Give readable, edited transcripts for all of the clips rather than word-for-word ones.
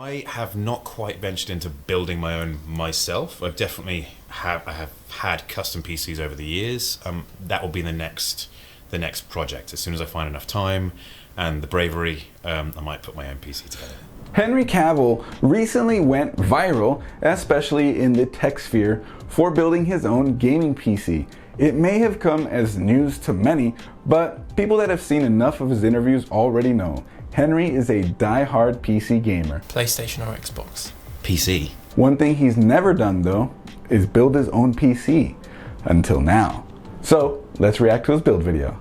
I have not quite ventured into building my own myself. I have had custom PCs over the years. That will be the next project. As soon as I find enough time and the bravery, I might put my own PC together. Henry Cavill recently went viral, especially in the tech sphere, for building his own gaming PC. It may have come as news to many, but people that have seen enough of his interviews already know Henry is a die-hard PC gamer. PlayStation or Xbox? PC. One thing he's never done though is build his own PC, until now. So let's react to his build video.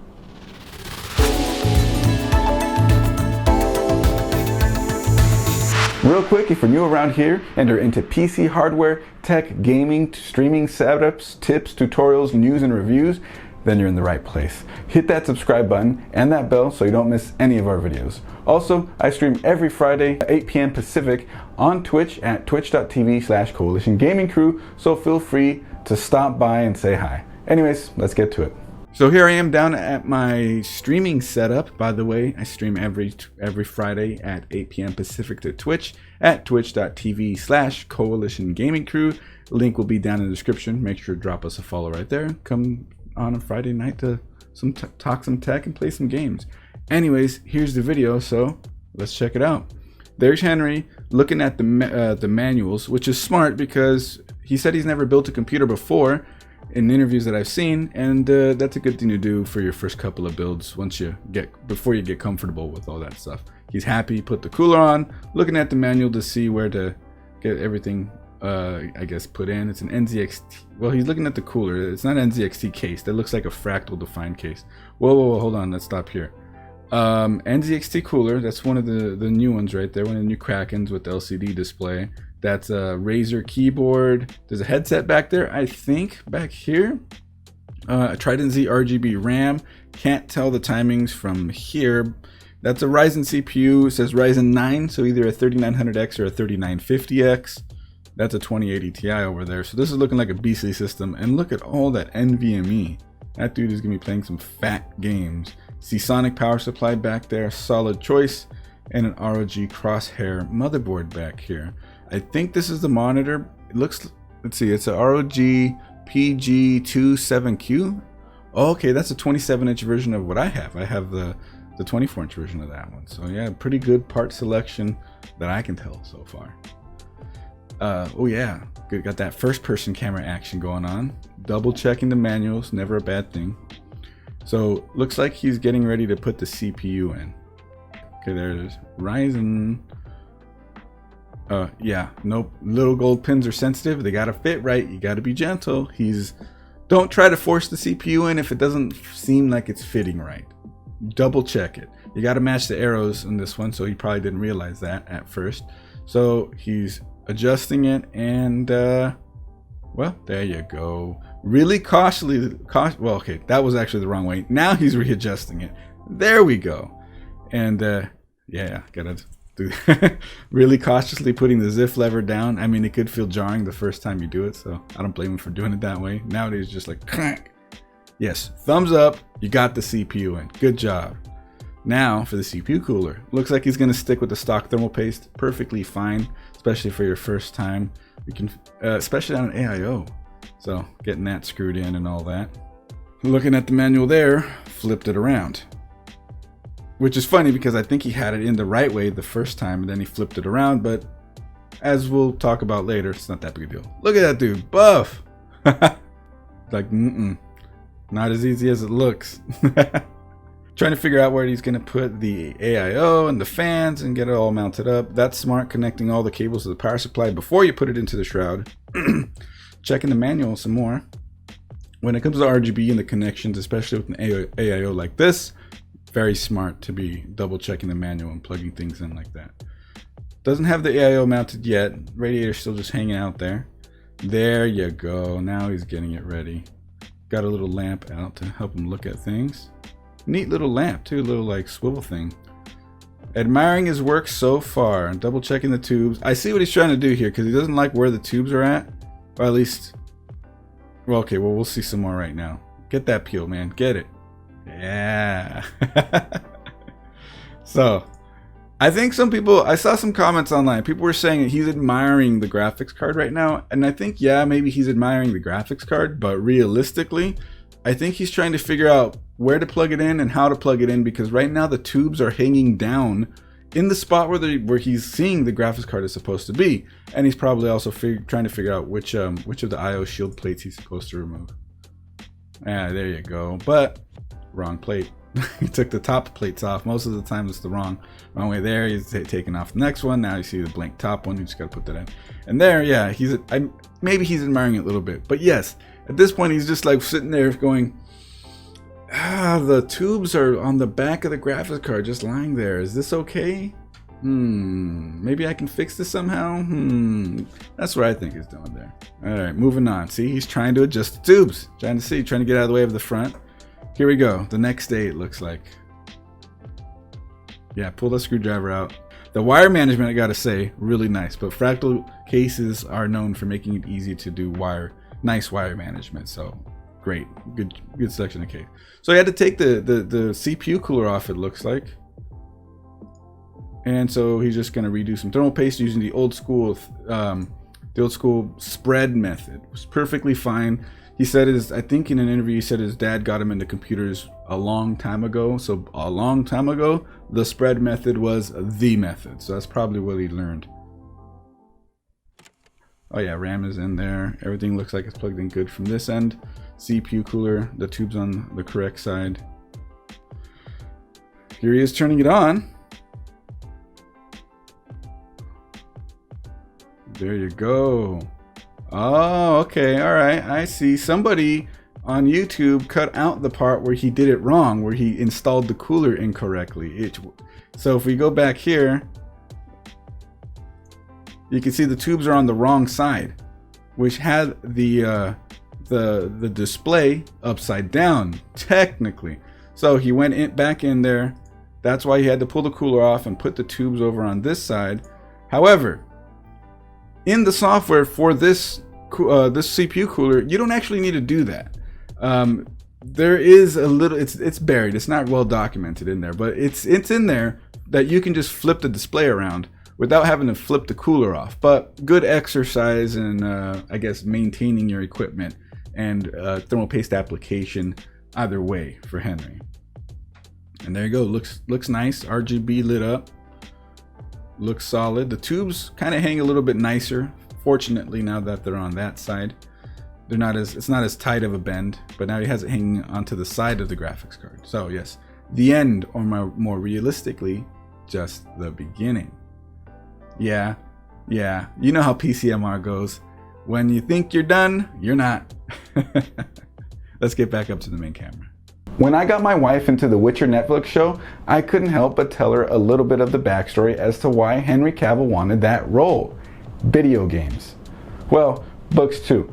Real quick, if you're new around here and are into PC hardware, tech, gaming, streaming setups, tips, tutorials, news, and reviews, then you're in the right place. Hit that subscribe button and that bell so you don't miss any of our videos. Also, I stream every Friday at 8 p.m. Pacific on Twitch at twitch.tv/Coalition Gaming Crew, so feel free to stop by and say hi. Anyways, let's get to it. So here I am down at my streaming setup. By the way, I stream every Friday at 8 p.m. Pacific to Twitch at twitch.tv/Coalition Gaming Crew. Link will be down in the description. Make sure to drop us a follow right there. Come on a Friday night to talk some tech and play some games. Anyways, here's the video, so let's check it out. There's Henry looking at the manuals, which is smart because he said he's never built a computer before in interviews that I've seen, and that's a good thing to do for your first couple of builds before you get comfortable with all that stuff. He's happy, put the cooler on, looking at the manual to see where to get everything I guess put in. It's an NZXT. Well, he's looking at the cooler. It's not an NZXT case. That looks like a fractal defined case. Whoa, hold on, let's stop here. NZXT cooler, that's one of the new ones right there, one of the new Krakens with the LCD display. That's a Razer keyboard. There's a headset back there, I think, back here. A Trident Z RGB RAM. Can't tell the timings from here. That's a Ryzen CPU. It says Ryzen 9, so either a 3900X or a 3950X. That's a 2080 Ti over there. So this is looking like a beastly system. And look at all that NVMe. That dude is gonna be playing some fat games. Seasonic power supply back there, solid choice, and an ROG Crosshair motherboard back here. I think this is the monitor. It looks, let's see, it's a ROG PG27Q. Oh, okay, that's a 27-inch version of what I have. I have the 24-inch version of that one. So yeah, pretty good part selection that I can tell so far. Oh yeah, good. Got that first-person camera action going on. Double checking the manuals, never a bad thing. So looks like he's getting ready to put the CPU in. Okay, there it is. Ryzen. Yeah, nope. Little gold pins are sensitive. They gotta fit right. You gotta be gentle. Don't try to force the CPU in if it doesn't seem like it's fitting right. Double check it. You gotta match the arrows in this one, so he probably didn't realize that at first. So he's adjusting it, and well, there you go. Really cautiously, well, okay, that was actually the wrong way. Now he's readjusting it. There we go. And yeah, gotta do really cautiously putting the ZIF lever down. I mean, it could feel jarring the first time you do it, so I don't blame him for doing it that way. Nowadays, just like crack. Yes, thumbs up. You got the CPU in. Good job. Now for the CPU cooler. Looks like he's gonna stick with the stock thermal paste. Perfectly fine, especially for your first time. We can, especially on an AIO. So getting that screwed in and all that. Looking at the manual there, flipped it around. Which is funny because I think he had it in the right way the first time and then he flipped it around, but as we'll talk about later, it's not that big a deal. Look at that dude, buff! Like, not as easy as it looks. Trying to figure out where he's gonna put the AIO and the fans and get it all mounted up. That's smart, connecting all the cables to the power supply before you put it into the shroud. Checking the manual some more. When it comes to RGB and the connections, especially with an AIO like this, very smart to be double checking the manual and plugging things in like that. Doesn't have the AIO mounted yet. Radiator's still just hanging out there. There you go. Now he's getting it ready. Got a little lamp out to help him look at things. Neat little lamp too, little like swivel thing. Admiring his work so far. Double checking the tubes. I see what he's trying to do here because he doesn't like where the tubes are at. Or at least, well, okay, well, we'll see some more right now. Get that peel, man. Get it. Yeah. So, I think some people, I saw some comments online. People were saying that he's admiring the graphics card right now. And I think, yeah, maybe he's admiring the graphics card, but realistically, I think he's trying to figure out where to plug it in and how to plug it in, because right now the tubes are hanging down in the spot where he's seeing the graphics card is supposed to be. And he's probably also trying to figure out which of the IO shield plates he's supposed to remove. Yeah, there you go. But wrong plate. He took the top plates off. Most of the time it's the wrong way there. He's taking off the next one. Now you see the blank top one. You just got to put that in. And there, yeah, maybe he's admiring it a little bit. But yes, at this point he's just like sitting there going, the tubes are on the back of the graphics card just lying there. Is this okay? Maybe I can fix this somehow. That's what I think he's doing there. All right, moving on. See, he's trying to adjust the tubes. Trying to get out of the way of the front. Here we go. The next day, it looks like. Yeah, pull the screwdriver out. The wire management, I gotta say, really nice. But Fractal cases are known for making it easy to do nice wire management. So great, good selection of case. So I had to take the CPU cooler off, it looks like. And so he's just gonna redo some thermal paste using the old school spread method. It was perfectly fine. He said I think in an interview, he said his dad got him into computers a long time ago. So a long time ago, the spread method was the method. So that's probably what he learned. Oh yeah, RAM is in there. Everything looks like it's plugged in good from this end. CPU cooler, the tube's on the correct side. Here he is turning it on. There you go. Oh, okay, all right, I see. Somebody on YouTube cut out the part where he did it wrong, where he installed the cooler incorrectly. So if we go back here, you can see the tubes are on the wrong side, which had the display upside down, technically. So he went back in there. That's why he had to pull the cooler off and put the tubes over on this side. However, in the software for this CPU cooler, you don't actually need to do that. There is a little, it's buried. It's not well documented in there, but it's in there that you can just flip the display around without having to flip the cooler off. But good exercise and I guess maintaining your equipment and thermal paste application either way for Henry. And there you go. Looks nice. RGB lit up. Looks solid. The tubes kind of hang a little bit nicer. Fortunately, now that they're on that side, it's not as tight of a bend, but now he has it hanging onto the side of the graphics card. So yes, the end, or more realistically, just the beginning. Yeah, you know how PCMR goes. When you think you're done, you're not. Let's get back up to the main camera. When I got my wife into the Witcher Netflix show, I couldn't help but tell her a little bit of the backstory as to why Henry Cavill wanted that role. Video games. Well, books too.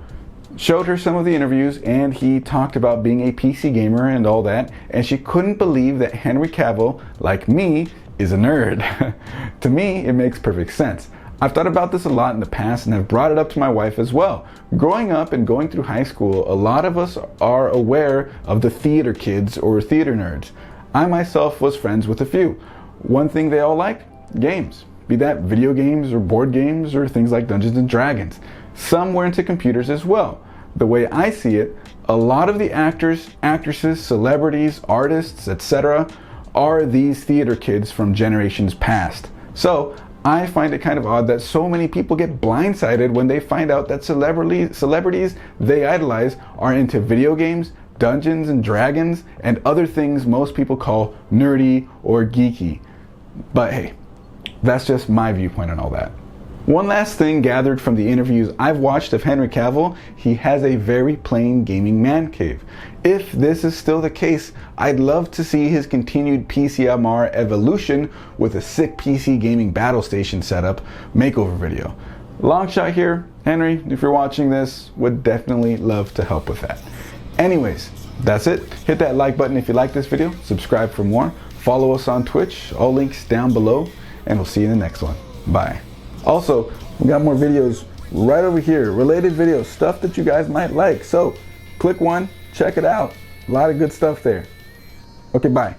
Showed her some of the interviews, and he talked about being a PC gamer and all that, and she couldn't believe that Henry Cavill, like me, is a nerd. To me, it makes perfect sense. I've thought about this a lot in the past and have brought it up to my wife as well. Growing up and going through high school, a lot of us are aware of the theater kids or theater nerds. I myself was friends with a few. One thing they all liked? Games. Be that video games or board games or things like Dungeons and Dragons. Some were into computers as well. The way I see it, a lot of the actors, actresses, celebrities, artists, etc. are these theater kids from generations past. So I find it kind of odd that so many people get blindsided when they find out that celebrities they idolize are into video games, Dungeons and Dragons, and other things most people call nerdy or geeky. But hey, that's just my viewpoint on all that. One last thing gathered from the interviews I've watched of Henry Cavill, he has a very plain gaming man cave. If this is still the case, I'd love to see his continued PCMR evolution with a sick PC gaming battle station setup makeover video. Long shot here, Henry, if you're watching this, would definitely love to help with that. Anyways, that's it. Hit that like button if you like this video, subscribe for more, follow us on Twitch, all links down below, and we'll see you in the next one. Bye. Also, we got more videos right over here, related videos, stuff that you guys might like. So click one, check it out. A lot of good stuff there. Okay, bye.